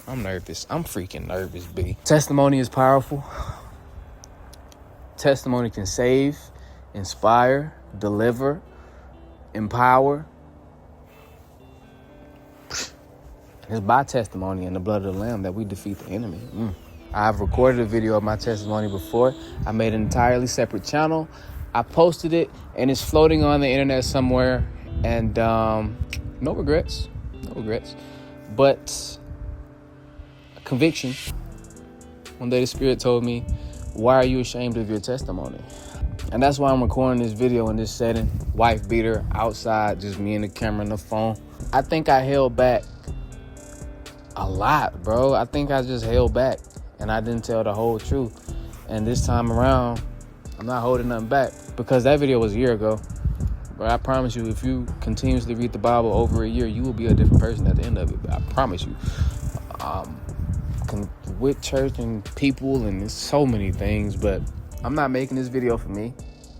I'm nervous. I'm freaking nervous, B. Testimony is powerful. Testimony can save, inspire, deliver, empower. It's by testimony and the blood of the Lamb that we defeat the enemy. I've recorded a video of my testimony before. I made an entirely separate channel. I posted it, and it's floating on the internet somewhere. And no regrets. But conviction. One day the Spirit told me, why are you ashamed of your testimony? And that's why I'm recording this video in this setting. Wife beater, outside, just me and the camera and the phone. I think I held back a lot, bro. I think I just held back and I didn't tell the whole truth. And this time around, I'm not holding nothing back, because that video was a year ago. But I promise you, if you continuously read the Bible over a year, you will be a different person at the end of it. I promise you. With church and people and there's so many things, but I'm not making this video for me.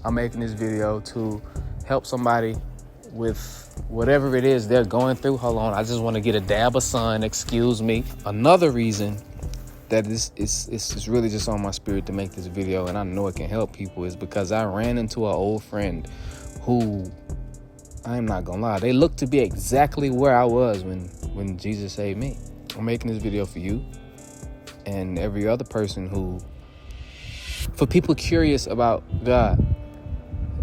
I'm making this video to help somebody with whatever it is they're going through. Hold on, I just want to get a dab of sun, excuse me. Another reason that it's really just on my spirit to make this video, and I know it can help people, is because I ran into an old friend who, I'm not gonna lie, they looked to be exactly where I was when Jesus saved me. I'm making this video for you and every other person for people curious about God.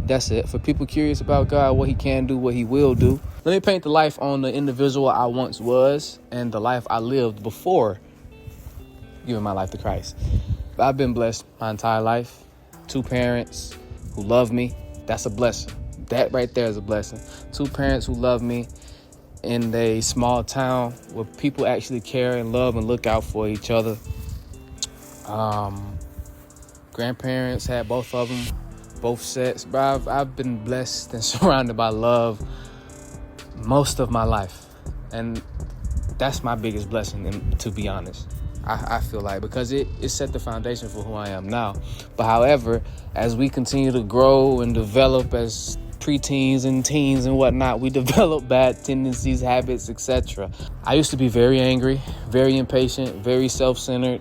That's it. For people curious about God, what he can do, what he will do. Let me paint the life on the individual I once was and the life I lived before giving my life to Christ. I've been blessed my entire life. 2 parents who love me. That's a blessing. That right there is a blessing. 2 parents who love me in a small town where people actually care and love and look out for each other. Grandparents, had both of them, both sets. But I've been blessed and surrounded by love most of my life. And that's my biggest blessing, to be honest. I feel like, because it set the foundation for who I am now. But however, as we continue to grow and develop as preteens and teens and whatnot, we develop bad tendencies, habits, etc. I used to be very angry, very impatient, very self-centered,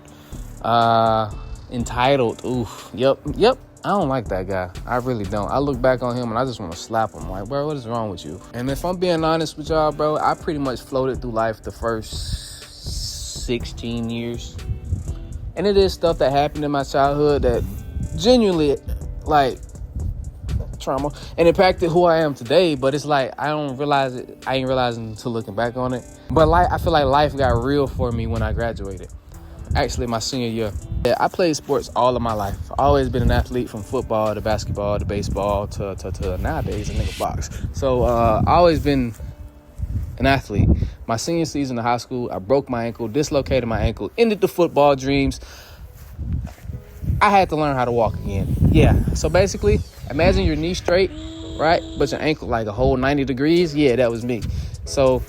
entitled. Yep. I don't like that guy. I really don't. I look back on him and I just want to slap him. Like, bro, what is wrong with you? And if I'm being honest with y'all, bro, I pretty much floated through life the first 16 years. And it is stuff that happened in my childhood that genuinely, like, trauma and impacted who I am today. But it's like, I don't realize it. I ain't realizing until looking back on it. But I feel like life got real for me when I graduated. Actually, my senior year. Yeah, I played sports all of my life. I've always been an athlete, from football to basketball to baseball to nowadays a nigga box. So I always been an athlete. My senior season of high school, I broke my ankle, dislocated my ankle, ended the football dreams. I had to learn how to walk again. Yeah. So basically, imagine your knee straight, right? But your ankle like a whole 90 degrees. Yeah, that was me. So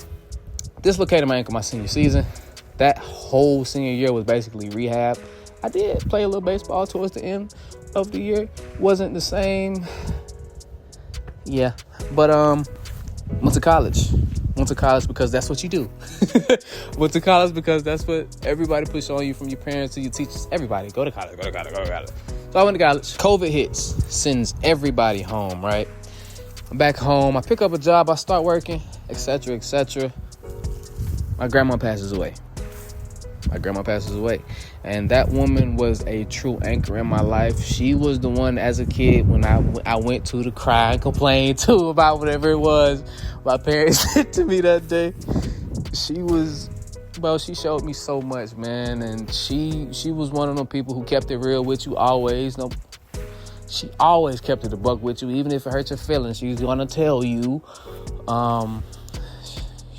dislocated my ankle my senior season. That whole senior year was basically rehab. I did play a little baseball towards the end of the year. Wasn't the same. Yeah. But went to college. Went to college because that's what you do. Went to college because that's what everybody puts on you, from your parents to your teachers. Everybody, go to college. So I went to college. COVID hits, sends everybody home, right? I'm back home. I pick up a job. I start working, etc., etc. My grandma passes away. And that woman was a true anchor in my life. She was the one as a kid when I went to cry and complain to about whatever it was my parents did to me that day. She showed me so much, man. And she was one of them people who kept it real with you always. No, she always kept it a buck with you, even if it hurt your feelings. She was gonna tell you.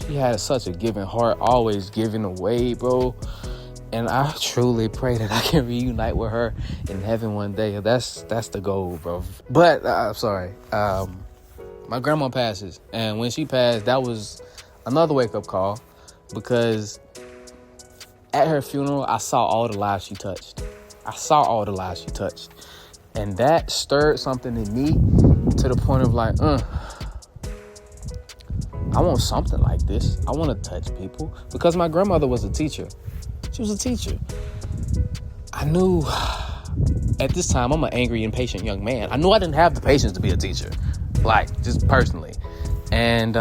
She had such a giving heart, always giving away, bro. And I truly pray that I can reunite with her in heaven one day. That's the goal, bro. But I'm sorry. My grandma passes, and when she passed, that was another wake-up call, because at her funeral, I saw all the lives she touched. And that stirred something in me to the point of like, I want something like this. I want to touch people, because my grandmother was a teacher. She was a teacher. I knew at this time I'm an angry, impatient young man. I knew I didn't have the patience to be a teacher, like just personally. And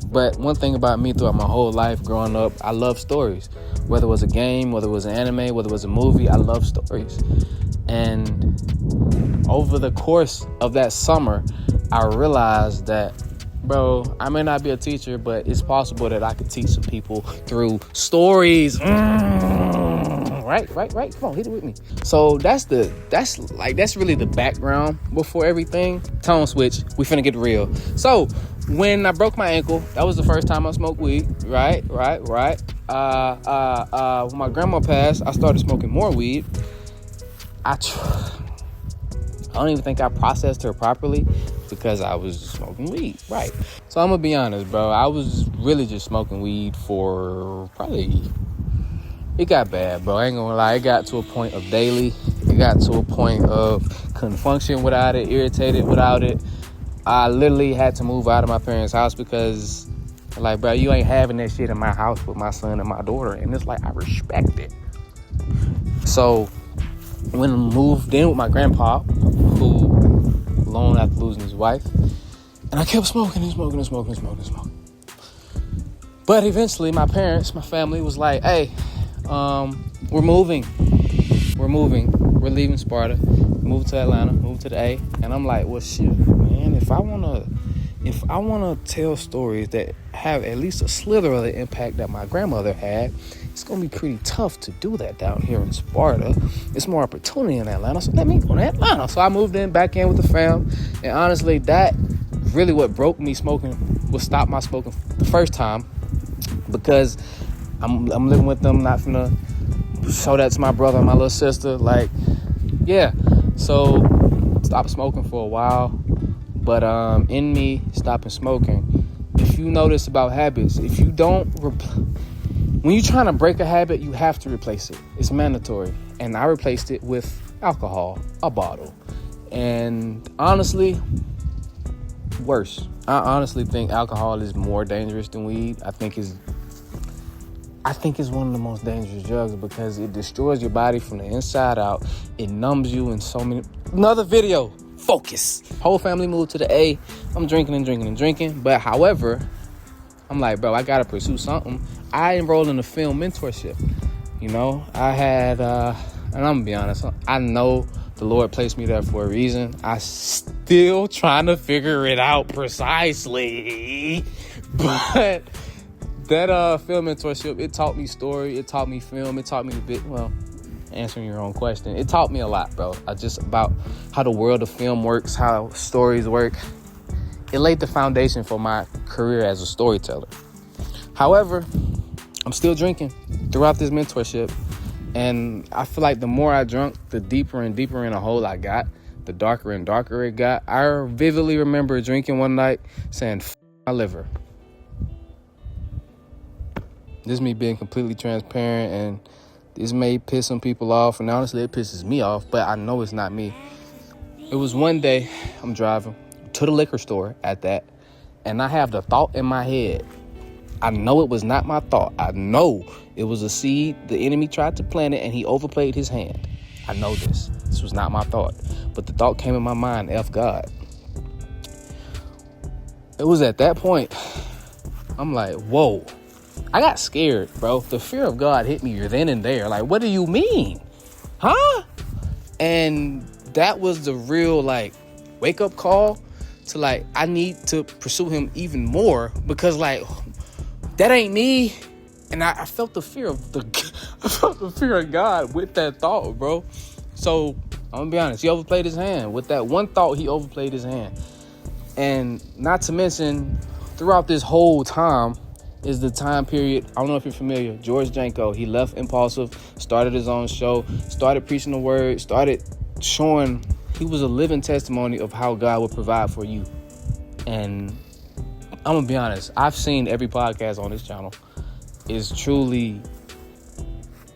but one thing about me throughout my whole life growing up, I love stories. Whether it was a game, whether it was an anime, whether it was a movie, I love stories. And over the course of that summer, I realized that, bro, I may not be a teacher, but it's possible that I could teach some people through stories. Right. Come on, hit it with me. So that's really the background before everything. Tone switch. We finna get real. So when I broke my ankle, that was the first time I smoked weed. Right. When my grandma passed, I started smoking more weed. I don't even think I processed her properly because I was smoking weed. Right. So I'm gonna be honest, bro. I was really just smoking weed for probably. It got bad, bro. I ain't gonna lie. It got to a point of daily. It got to a point of couldn't function without it, irritated without it. I literally had to move out of my parents' house because, like, bro, you ain't having that shit in my house with my son and my daughter. And it's like, I respect it. So when I moved in with my grandpa, who long after losing his wife, and I kept smoking. But eventually my family was like, hey, we're moving. We're leaving Sparta, move to Atlanta, move to the A. And I'm like, well, shit, man, if I wanna tell stories that have at least a slither of the impact that my grandmother had, it's gonna be pretty tough to do that down here in Sparta. It's more opportunity in Atlanta, so let me go to Atlanta. So I moved back in with the fam, and honestly, that really what broke me smoking, what stopped my smoking the first time, because I'm living with them, not finna show that to my brother and my little sister. Like, yeah. So stopped smoking for a while, but in me stopping smoking, if you notice about habits, if you don't when you're trying to break a habit, you have to replace it. It's mandatory. And I replaced it with alcohol, a bottle. And honestly, worse. I honestly think alcohol is more dangerous than weed. I think it's one of the most dangerous drugs because it destroys your body from the inside out. It numbs you in so many. Another video. Focus. Whole family moved to the A. I'm drinking. But however, I'm like, bro, I gotta pursue something. I enrolled in a film mentorship. You know, I had, and I'm gonna be honest, I know the Lord placed me there for a reason. I still trying to figure it out precisely. But that film mentorship, it taught me story, it taught me film, it taught me answering your own question. It taught me a lot, bro. Just about how the world of film works, how stories work. It laid the foundation for my career as a storyteller. However, I'm still drinking throughout this mentorship. And I feel like the more I drank, the deeper and deeper in a hole I got, the darker and darker it got. I vividly remember drinking one night saying, my liver. This is me being completely transparent, and this may piss some people off, and honestly, it pisses me off, but I know it's not me. It was one day, I'm driving to the liquor store at that, and I have the thought in my head. I know it was not my thought. I know it was a seed. The enemy tried to plant it, and he overplayed his hand. I know this. This was not my thought. But the thought came in my mind, F God. It was at that point, I'm like, whoa. I got scared, bro. The fear of God hit me then and there. Like, what do you mean? Huh? And that was the real, wake-up call to, I need to pursue him even more because, that ain't me. And I felt the fear of God with that thought, bro. So, I'm gonna be honest. He overplayed his hand. With that one thought, he overplayed his hand. And not to mention, throughout this whole time, is the time period, I don't know if you're familiar, George Janko, he left Impulsive, started his own show, started preaching the word, started showing he was a living testimony of how God would provide for you. And I'm gonna be honest, I've seen every podcast on this channel. It's truly,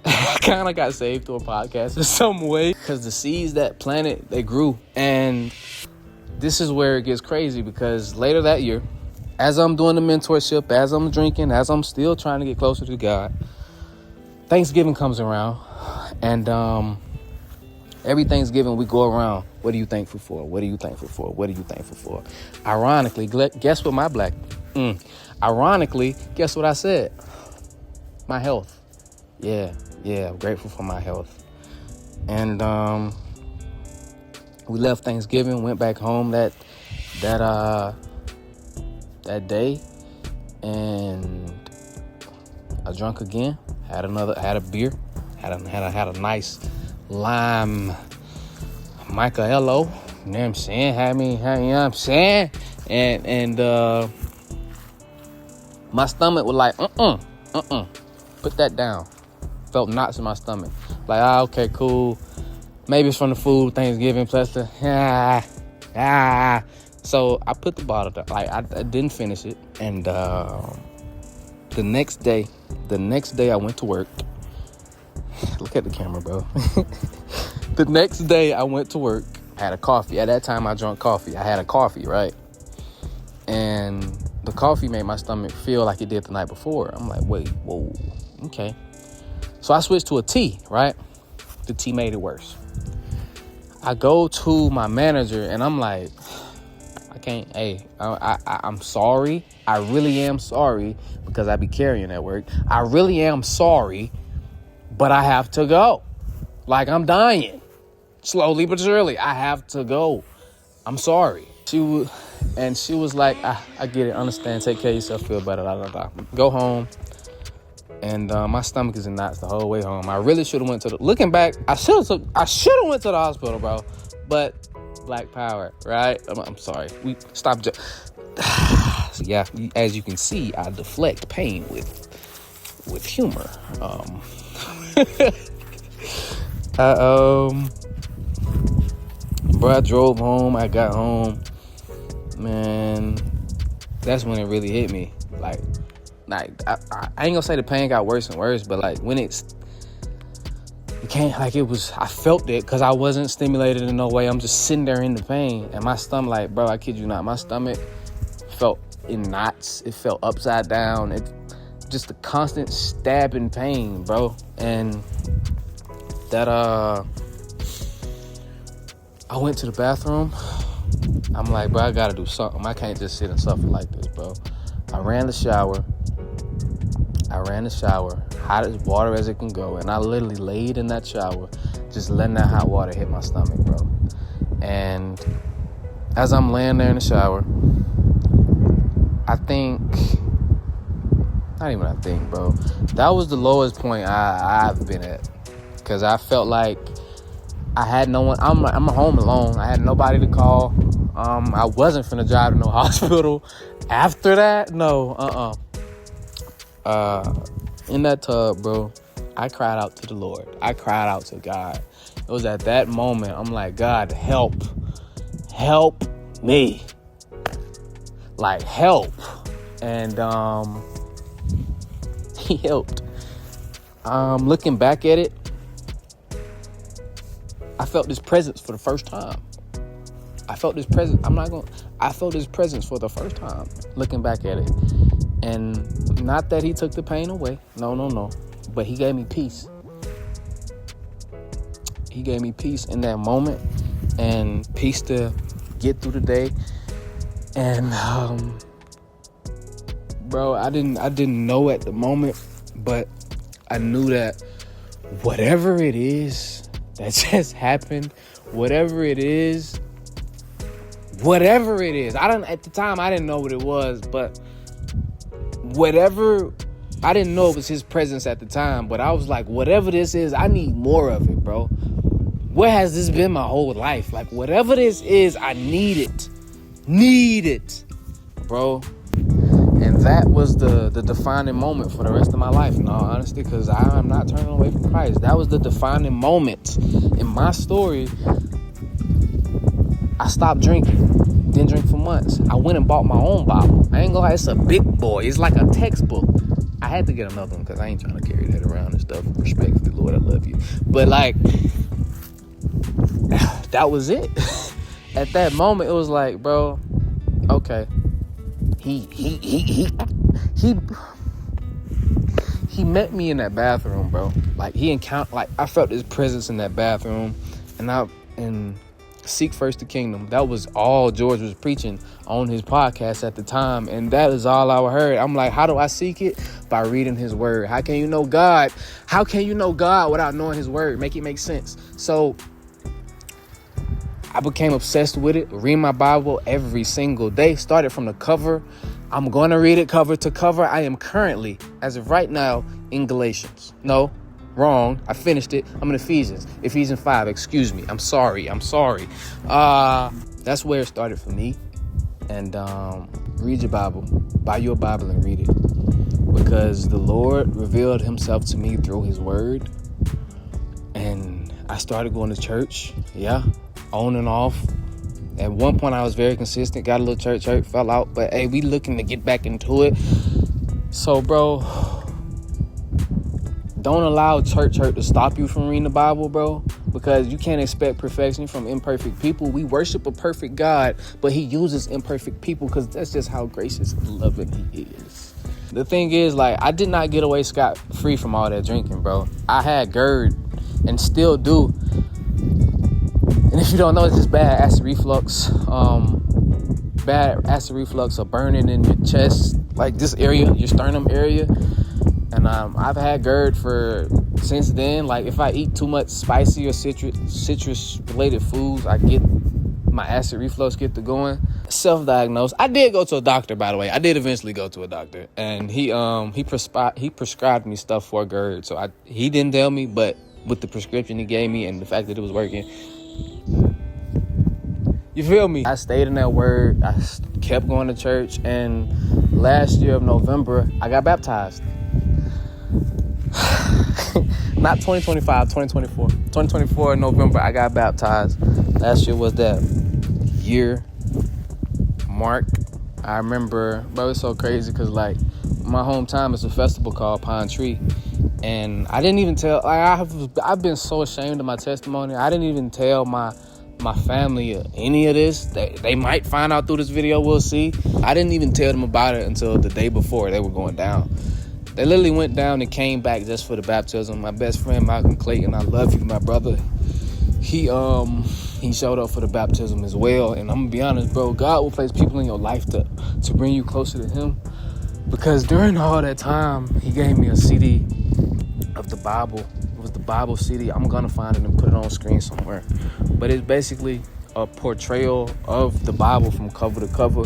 I kind of got saved through a podcast in some way because the seeds that planted, they grew. And this is where it gets crazy because later that year, as I'm doing the mentorship, as I'm drinking, as I'm still trying to get closer to God, Thanksgiving comes around. And every Thanksgiving we go around. What are you thankful for? What are you thankful for? What are you thankful for? Ironically, guess what Ironically, guess what I said? My health. Yeah, I'm grateful for my health. And we left Thanksgiving, went back home that day, and I drank again. Had a beer. Had a nice lime Michaelo. You know what I'm saying? You know what I'm saying? And my stomach was like, put that down. Felt knots in my stomach. Like, okay, cool. Maybe it's from the food, Thanksgiving, plus the, So I put the bottle down. Like, I didn't finish it. And the next day I went to work. Look at the camera, bro. The next day I went to work. I had a coffee. At that time, I drank coffee. I had a coffee, right? And the coffee made my stomach feel like it did the night before. I'm like, wait, whoa, okay. So I switched to a tea, right? The tea made it worse. I go to my manager and I'm like, I can't, I'm sorry. I really am sorry because I be carrying at work. I really am sorry, but I have to go. Like, I'm dying. Slowly but surely, I have to go. I'm sorry. She was like, I get it, understand, take care of yourself, feel better, Go home. And my stomach is in knots the whole way home. I really should have went looking back, I should have went to the hospital, bro. But Black Power, right? I'm sorry. We stopped. So yeah, as you can see, I deflect pain with humor. Bro, I drove home. I got home. Man, that's when it really hit me. Like I ain't gonna say the pain got worse and worse, but like when it can't, like it was, I felt it because I wasn't stimulated in no way. I'm just sitting there in the pain, and my stomach, like, bro, I kid you not, my stomach felt in knots. It felt upside down. It just a constant stabbing pain, bro. And that I went to the bathroom. I'm like, bro, I gotta do something. I can't just sit and suffer like this, bro. I ran the shower, hot as water as it can go, and I literally laid in that shower, just letting that hot water hit my stomach, bro. And as I'm laying there in the shower, bro, that was the lowest point I've been at, because I felt like I had no one. I'm home alone. I had nobody to call. I wasn't finna drive to no hospital. After that, no, in that tub, bro, I cried out to the Lord. I cried out to God. It was at that moment, I'm like, God, help me. Like, help. And he helped. Looking back at it, I felt this presence for the first time. I felt this presence for the first time, looking back at it. And not that he took the pain away. No. But he gave me peace. He gave me peace in that moment, and peace to get through the day. And bro, I didn't know at the moment, but I knew that whatever it is that just happened, whatever it is, at the time I didn't know what it was, but whatever, I didn't know it was his presence at the time, but I was like, whatever this is, I need more of it, bro. Where has this been my whole life? Like, whatever this is, I need it, bro. And that was the defining moment for the rest of my life, in all honesty, because I'm not turning away from Christ. That was the defining moment in my story. I stopped drinking. Didn't drink for months. I went and bought my own bottle. I ain't gonna lie, it's a big boy. It's like a textbook. I had to get another one because I ain't trying to carry that around and stuff. Respectfully, Lord, I love you. But like, that was it. At that moment, it was like, bro, okay, he met me in that bathroom, bro. Like I felt his presence in that bathroom, and seek first the kingdom. That was all George was preaching on his podcast at the time, and that is all I heard. I'm like, how do I seek it? By reading his word. How can you know God? How can you know God without knowing his word? Make it make sense. So I became obsessed with it. Read my Bible every single day. Started from the cover. I'm going to read it cover to cover. I am currently, as of right now, in Galatians. No, wrong. I finished it. I'm in Ephesians 5. Excuse me. I'm sorry. That's where it started for me. And read your Bible. Buy your Bible and read it. Because the Lord revealed himself to me through his word. And I started going to church. Yeah. On and off. At one point, I was very consistent. Got a little church hurt, fell out. But, hey, we looking to get back into it. So, bro, don't allow church hurt to stop you from reading the Bible, bro. Because you can't expect perfection from imperfect people. We worship a perfect God, but he uses imperfect people because that's just how gracious and loving he is. The thing is, like, I did not get away scot-free from all that drinking, bro. I had GERD and still do. And if you don't know, it's just bad acid reflux. Bad acid reflux or burning in your chest, like this area, your sternum area. And I've had GERD since then. Like if I eat too much spicy or citrus related foods, my acid reflux get to going. Self-diagnosed. I did go to a doctor, by the way. I did eventually go to a doctor, and he prescribed me stuff for GERD. So he didn't tell me, but with the prescription he gave me and the fact that it was working. You feel me? I stayed in that word. I kept going to church. And last year of November, I got baptized. Not 2025, 2024. 2024 in November, I got baptized. Last year was that year mark. I remember, bro, it's so crazy because, like, my hometown is a festival called Pine Tree. And I didn't even tell, like, I've been so ashamed of my testimony. I didn't even tell my family any of this. They might find out through this video, we'll see. I didn't even tell them about it until the day before they were going down. They literally went down and came back just for the baptism. My best friend, Malcolm Clayton, I love you, my brother. He showed up for the baptism as well. And I'm gonna be honest, bro, God will place people in your life to bring you closer to him. Because during all that time, he gave me a CD of the Bible. It was the Bible CD. I'm gonna find it and put it on screen somewhere. But it's basically a portrayal of the Bible from cover to cover.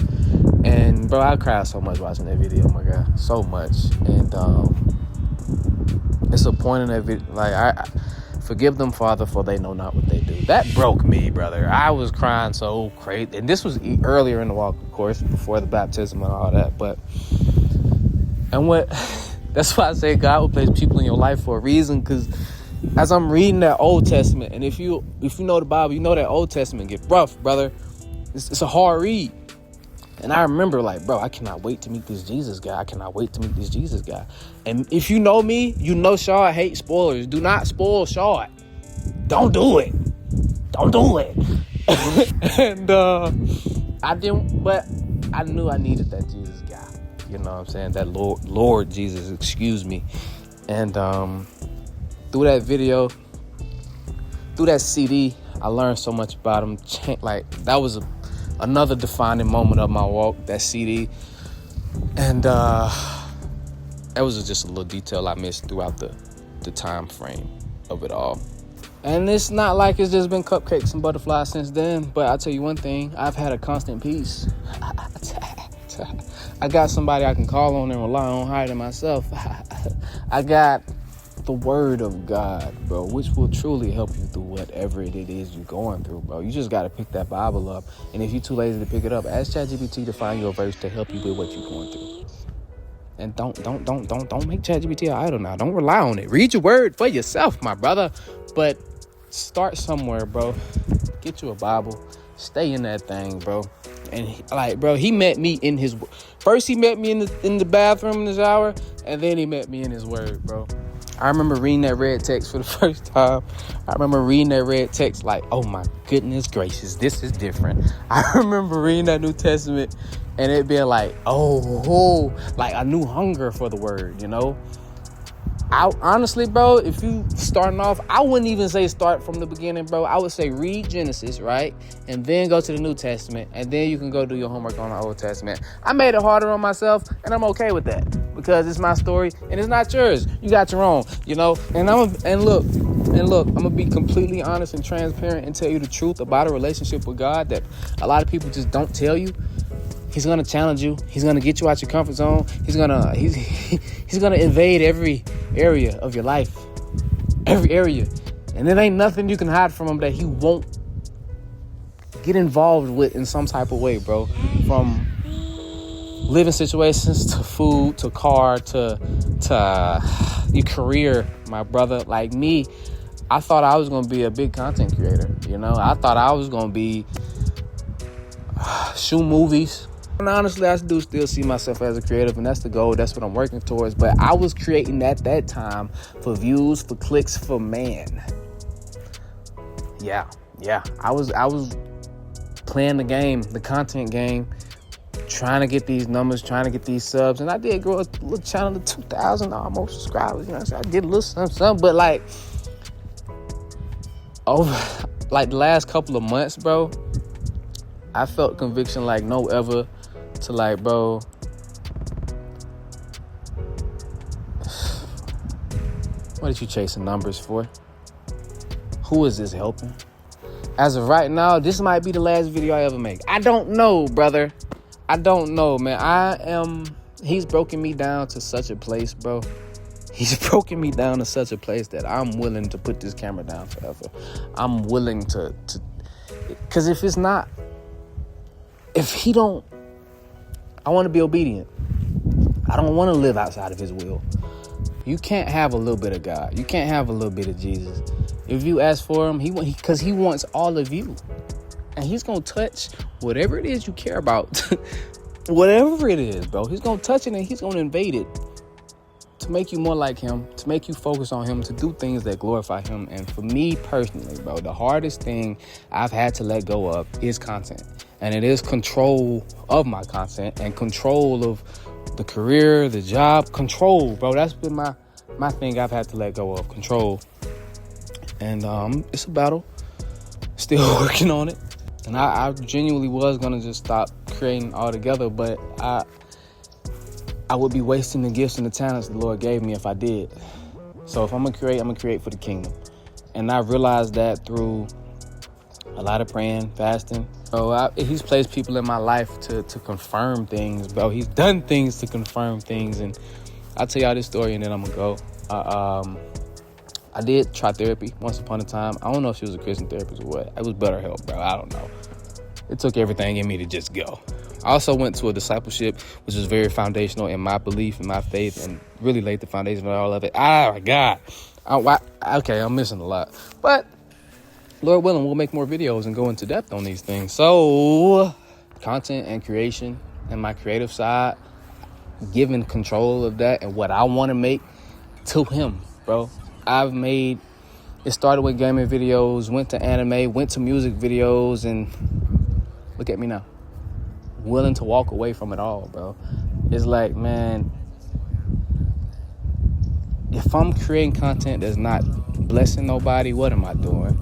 And bro, I cried so much watching that video, my God, so much. And it's a point in that video, like, I forgive them, Father, for they know not what they do. That broke me, brother. I was crying so crazy. And this was earlier in the walk, of course, before the baptism and all that. That's why I say God will place people in your life for a reason, because as I'm reading that Old Testament, and if you know the Bible, you know that Old Testament get rough, brother. It's a hard read. And I remember, like, bro, I cannot wait to meet this Jesus guy. And if you know me, you know Shaw hates spoilers. Do not spoil Shaw. Don't do it. And I didn't, but I knew I needed that Jesus guy. You know what I'm saying? That Lord Jesus, excuse me. And through that video, through that CD, I learned so much about him. Like, that was another defining moment of my walk, that CD. And that was just a little detail I missed throughout the time frame of it all. And it's not like it's just been cupcakes and butterflies since then, but I'll tell you one thing, I've had a constant peace. I got somebody I can call on and rely on higher than myself. I got the word of God, bro, which will truly help you through whatever it is you're going through, bro. You just got to pick that Bible up. And if you're too lazy to pick it up, ask ChatGPT to find you a verse to help you with what you're going through. And don't make ChatGPT an idol now. Don't rely on it. Read your word for yourself, my brother. But start somewhere, bro. Get you a Bible. Stay in that thing, bro. And he met me in his. First, he met me in the bathroom in the shower, and then he met me in his word, bro. I remember reading that red text for the first time. I remember reading that red text like, oh my goodness gracious, this is different. I remember reading that New Testament and it being like, oh, like a new hunger for the word, you know? I honestly, bro, if you starting off, I wouldn't even say start from the beginning, bro. I would say read Genesis, right? And then go to the New Testament. And then you can go do your homework on the Old Testament. I made it harder on myself, and I'm okay with that. Because it's my story, and it's not yours. You got your own, you know? And look, I'm gonna be completely honest and transparent and tell you the truth about a relationship with God that a lot of people just don't tell you. He's gonna challenge you. He's gonna get you out your comfort zone. He's gonna invade every area of your life, every area, and there ain't nothing you can hide from him that he won't get involved with in some type of way, bro. From living situations to food to car to your career, my brother. Like me, I thought I was gonna be a big content creator. You know, I thought I was gonna be shoot movies. And honestly, I do still see myself as a creative, and that's the goal. That's what I'm working towards. But I was creating at that time for views, for clicks, for man. Yeah. I was playing the game, the content game, trying to get these numbers, trying to get these subs. And I did grow a little channel to 2,000 almost subscribers. You know, so I did a little something. But like, over like the last couple of months, bro, I felt conviction like no ever to like, bro, what are you chasing numbers for? Who is this helping? As of right now, this might be the last video I ever make. I don't know, brother. I don't know, man. He's broken me down to such a place, bro. He's broken me down to such a place that I'm willing to put this camera down forever. I'm willing to because if he don't, I want to be obedient. I don't want to live outside of his will. You can't have a little bit of God. You can't have a little bit of Jesus. If you ask for him, because he wants all of you. And he's going to touch whatever it is you care about. Whatever it is, bro. He's going to touch it and he's going to invade it. To make you more like him, to make you focus on him, to do things that glorify him. And for me personally, bro, the hardest thing I've had to let go of is content. And it is control of my content and control of the career, the job, control, bro. That's been my thing I've had to let go of, control. And it's a battle. Still working on it. And I genuinely was going to just stop creating altogether, but I would be wasting the gifts and the talents the Lord gave me if I did. So if I'm going to create for the kingdom. And I realized that through a lot of praying, fasting. So he's placed people in my life to confirm things, bro. He's done things to confirm things. And I'll tell y'all this story and then I'm going to go. I did try therapy once upon a time. I don't know if she was a Christian therapist or what. It was BetterHelp, bro. I don't know. It took everything in me to just go. I also went to a discipleship, which was very foundational in my belief and my faith and really laid the foundation of all of it. Oh, my God. Okay, I'm missing a lot. But Lord willing, we'll make more videos and go into depth on these things. So, content and creation and my creative side, giving control of that and what I want to make to him, bro. It started with gaming videos, went to anime, went to music videos, and look at me now. Willing to walk away from it all, bro. It's like, man, if I'm creating content that's not blessing nobody, what am I doing?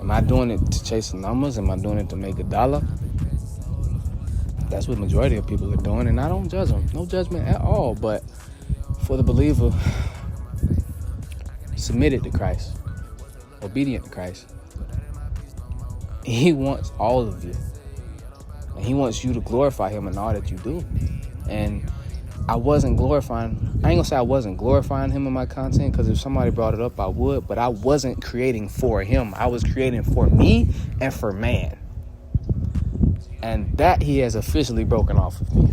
Am I doing it to chase the numbers? Am I doing it to make $1? That's what the majority of people are doing, and I don't judge them. No judgment at all, but for the believer, submitted to Christ, obedient to Christ, he wants all of you. And he wants you to glorify him in all that you do. And I ain't gonna say I wasn't glorifying him in my content, because if somebody brought it up, I would, but I wasn't creating for him. I was creating for me and for man. And that he has officially broken off of me.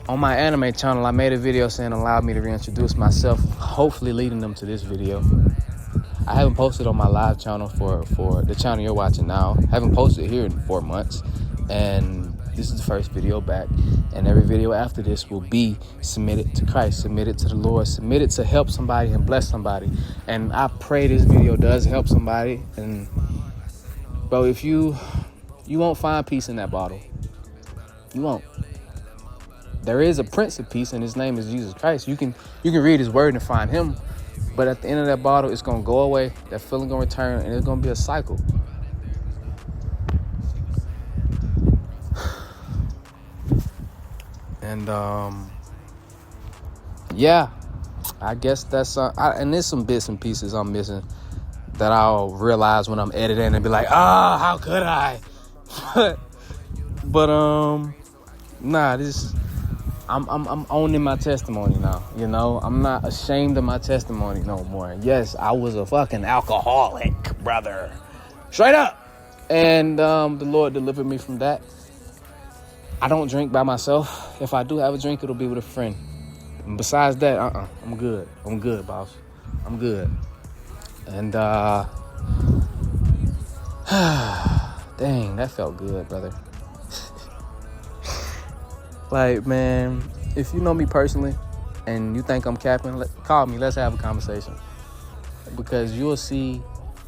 On my anime channel, I made a video saying allow me to reintroduce myself, hopefully leading them to this video. I haven't posted on my live channel for the channel you're watching now. I haven't posted here in 4 months. And this is the first video back, and every video after this will be submitted to Christ, submitted to the Lord, submitted to help somebody and bless somebody. And I pray this video does help somebody. And bro, if you won't find peace in that bottle. You won't. There is a Prince of Peace, and his name is Jesus Christ. You can read his word and find him, but at the end of that bottle, it's gonna go away. That feeling gonna return, and it's gonna be a cycle. And yeah, I guess that's and there's some bits and pieces I'm missing that I'll realize when I'm editing and be like, how could I? but nah, I'm owning my testimony now. You know, I'm not ashamed of my testimony no more. Yes, I was a fucking alcoholic, brother, straight up, and the Lord delivered me from that. I don't drink by myself. If I do have a drink, it'll be with a friend. And besides that, I'm good. I'm good, boss. I'm good. And dang, that felt good, brother. Like, man, if you know me personally and you think I'm capping, call me. Let's have a conversation. Because you will see,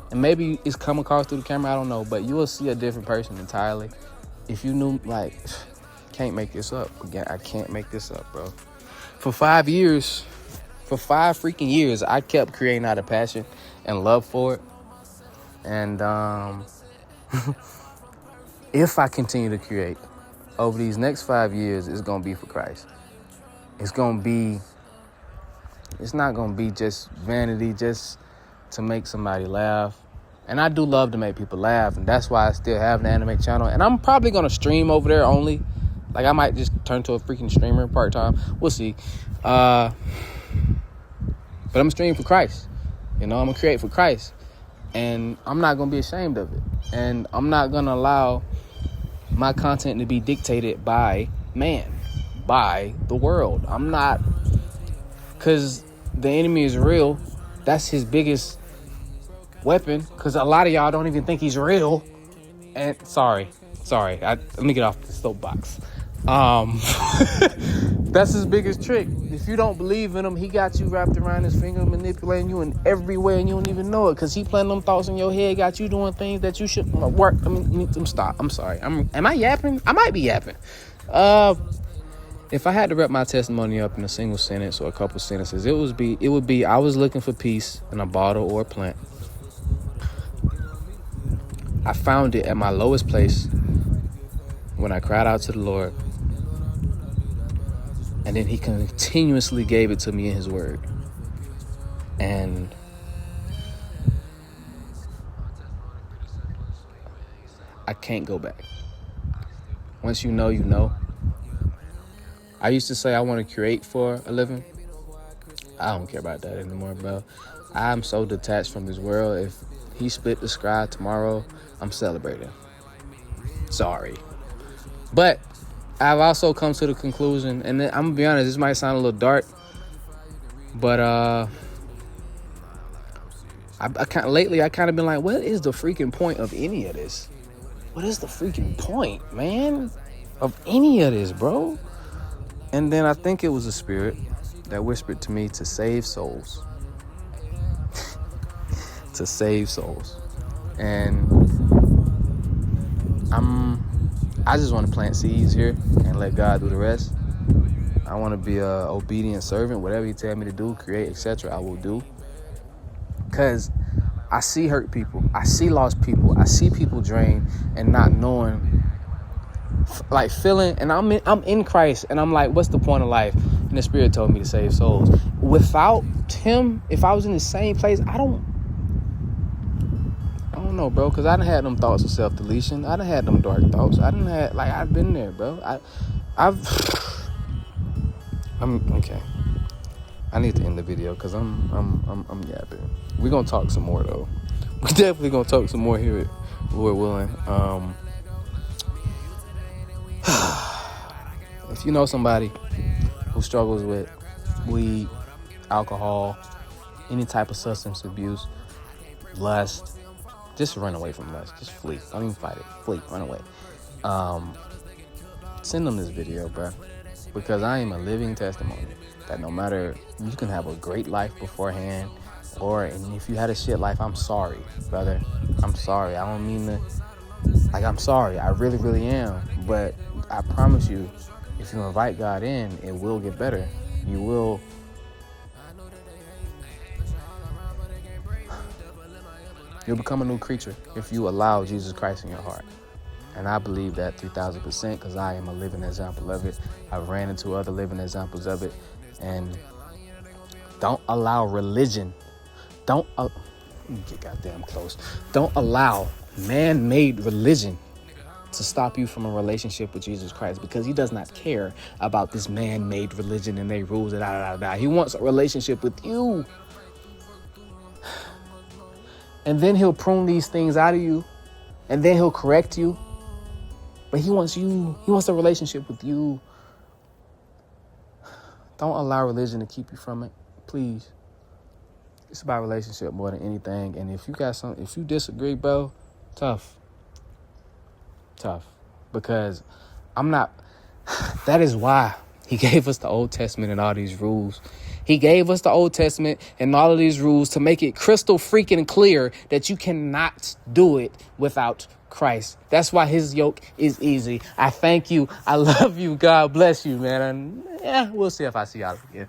and maybe it's come across through the camera, I don't know, but you will see a different person entirely. If you knew, like, can't make this up. Again, I can't make this up, bro. For 5 freaking years, I kept creating out of passion and love for it. And if I continue to create over these next 5 years, it's gonna be for Christ. It's not gonna be just vanity, just to make somebody laugh. And I do love to make people laugh, and that's why I still have an anime channel. And I'm probably gonna stream over there only. Like, I might just turn to a freaking streamer part-time. We'll see. But I'm streaming for Christ. You know, I'm going to create for Christ. And I'm not going to be ashamed of it. And I'm not going to allow my content to be dictated by man, by the world. I'm not. Because the enemy is real. That's his biggest weapon. Because a lot of y'all don't even think he's real. And sorry. Let me get off the soapbox. That's his biggest trick. If you don't believe in him, he got you wrapped around his finger, manipulating you in every way, and you don't even know it, because he planting them thoughts in your head, got you doing things that you shouldn't work. I mean, stop. I'm sorry. Am I yapping? I might be yapping. If I had to wrap my testimony up in a single sentence or a couple sentences, it would be I was looking for peace in a bottle or a plant. I found it at my lowest place when I cried out to the Lord. And then he continuously gave it to me in his word. And I can't go back. Once you know, you know. I used to say I want to create for a living. I don't care about that anymore, bro. I'm so detached from this world. If he split the sky tomorrow, I'm celebrating. Sorry. But I've also come to the conclusion, and I'm gonna be honest, this might sound a little dark, but I kind of been like, what is the freaking point of any of this? What is the freaking point, man, of any of this, bro? And then I think it was a spirit that whispered to me to save souls. To save souls. And I just want to plant seeds here and let God do the rest. I want to be a obedient servant. Whatever he tell me to do, create, etc., I will do. Because I see hurt people. I see lost people. I see people drained and not knowing, like feeling, and I'm in Christ, and I'm like, what's the point of life? And the Spirit told me to save souls. Without him, if I was in the same place, I don't know, bro, because I done had them thoughts of self-deletion. I done had them dark thoughts. I've been there, bro. I'm okay. I need to end the video because I'm yapping. We're gonna talk some more though. We're definitely gonna talk some more here, Lord willing. If you know somebody who struggles with weed, alcohol, any type of substance abuse, lust, just run away from lust. Just flee. Don't even fight it. Flee. Run away. send them this video, bro. Because I am a living testimony that no matter, you can have a great life beforehand, and if you had a shit life, I'm sorry, brother. I'm sorry. I don't mean to, I'm sorry. I really, really am. But I promise you, if you invite God in, it will get better. You'll become a new creature if you allow Jesus Christ in your heart. And I believe that 3,000% because I am a living example of it. I've ran into other living examples of it. And don't allow religion. Get goddamn close. Don't allow man-made religion to stop you from a relationship with Jesus Christ, because he does not care about this man-made religion and they rules. He wants a relationship with you. And then he'll prune these things out of you. And then he'll correct you. But he wants you. He wants a relationship with you. Don't allow religion to keep you from it. Please. It's about relationship more than anything. And if you disagree, bro, tough. Because that is why he gave us the Old Testament and all these rules. He gave us the Old Testament and all of these rules to make it crystal freaking clear that you cannot do it without Christ. That's why his yoke is easy. I thank you. I love you. God bless you, man. And we'll see if I see y'all again.